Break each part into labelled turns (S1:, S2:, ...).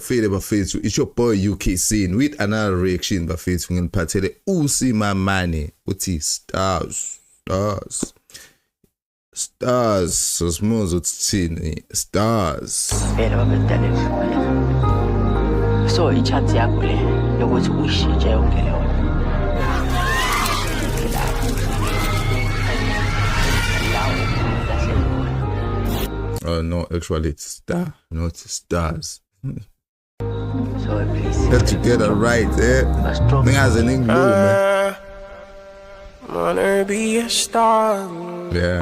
S1: Bafile bafethu, it's your boy UkaySayne with another reaction bafethu ngiliphathele Usimamane uthi stars sosimuzo uthini stars
S2: so i-chance yakho le yokuthi uyishintshe yonke leyo
S1: no, actually it's star, not stars.
S2: So please
S1: Have to get it right, eh? Niggas in English, man.
S3: Wanna be a star.
S1: Yeah.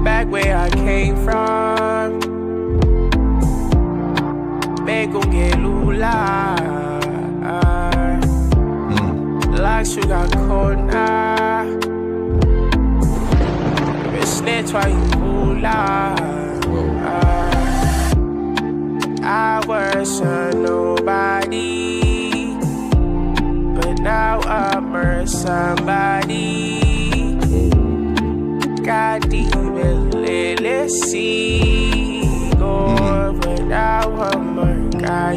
S3: Back where I came from, make gon' get lula. Like you got cold now. That's why you hula. I was a nobody, but now I'm a somebody. Got the let's see go, but now I'm a guy.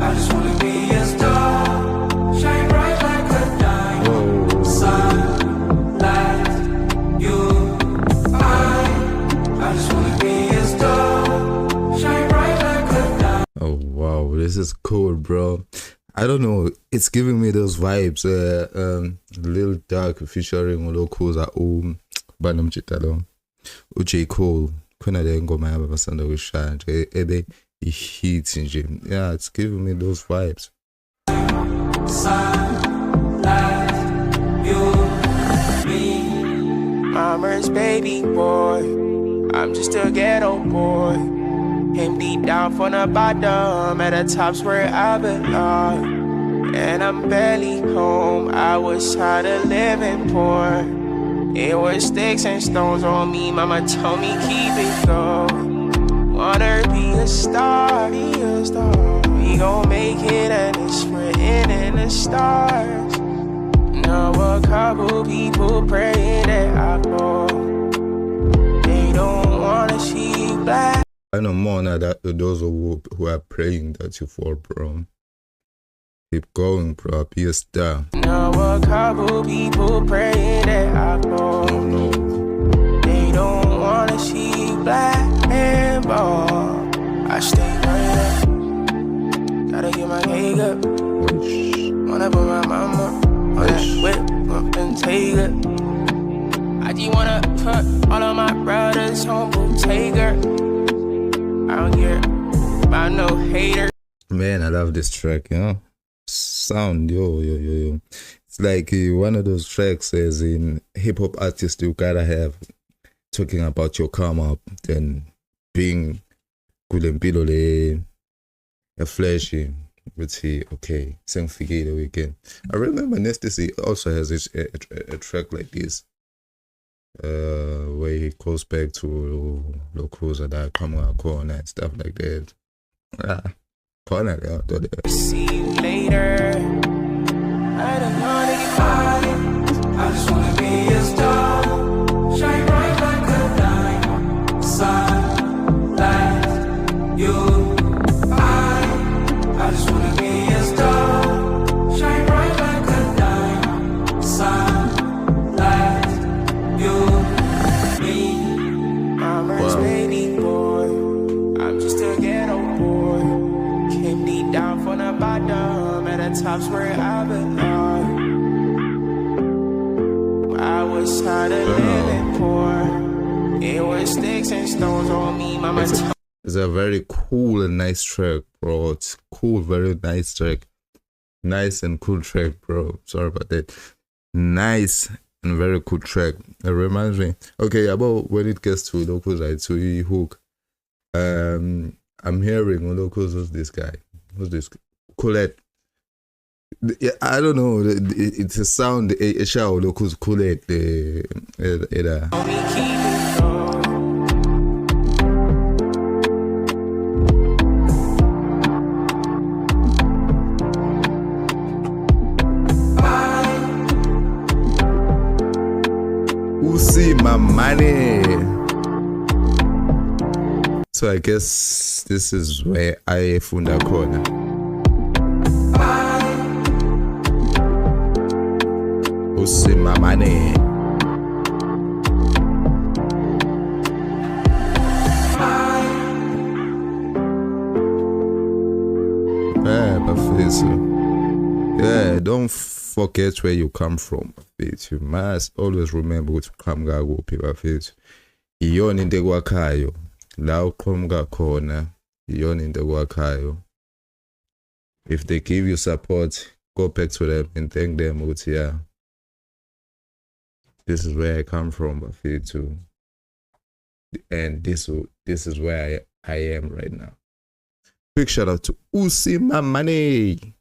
S3: I just wanna be a star, shine bright like a diamond, sunlight. You, I just wanna be a star, shine bright like a diamond.
S1: Oh wow, this is cool, bro. I don't know, it's giving me those vibes. Lil Dark featuring Ulokuza Banamchitalo J. Cole. Kuna le ngoma yaba basanda kushaya nje ebe hit nje. Yeah, it's giving me those vibes.
S3: Mama's baby boy, I'm just a ghetto boy. Came deep down from the bottom, at the top's where I belong. And I'm barely home, I was tired of living poor. It was sticks and stones on me, mama told me keep it going. Wanna be a star, we gon' make it and it's written in the stars. Know a couple people praying that I go. They don't wanna see you black.
S1: I know more now that those who are praying that you fall, bro. Keep going, bro. Be a star.
S3: Know a couple people praying that I go.
S1: Oh no.
S3: They don't wanna see you black and bald. I stay right up. Gotta get my cake up. Wanna put my mama on that whip up and take it. I just wanna put all of my brothers on Bootega. I don't care about no hater.
S1: Man, I love this track, you know. Sound, yo. It's like one of those tracks as in hip-hop artists you gotta have, talking about your come up, then being kulempilo le flashy. Okay, sengifike the weekend. I remember Nesty also has a track like this, where he goes back to Lokuza that come out corner and stuff like that. Corner,
S3: See you later. I don't wanna get by. I just wanna be a star, shine bright like a diamond, sunlight. You, I just wanna be a star, shine bright like a diamond, sunlight. You, me, mama's baby boy. I'm just a ghetto boy. Came deep down from the bottom, at the top's where I belong. I was tired of living poor. It was sticks and stones on me, mama.
S1: It's a very cool and nice track, bro. It's cool, very nice track. Nice and cool track, bro. Sorry about that. Nice and very cool track. It reminds me, okay, about when it gets to locals, right? So you hook. I'm hearing locals. Who's this guy? Who's this? Colette. Yeah, I don't know. It's a sound. A show look who's cool at the.
S3: Homie, keep it low.
S1: Usimamane. So I guess this is where I funda corner. Usimamane. Yeah, bafethu. Yeah, don't forget where you come from, bafethu. You must always remember ukuthi uqhamuka kuphi, bafethu. Iyona into ekwakhayo. La uqhamuka khona, iyona into ekwakhayo. If they give you support, go back to them and thank them ukuthi yeah. This is where I come from, bafethu. And this is where I am right now. Big shout out to Usimamane.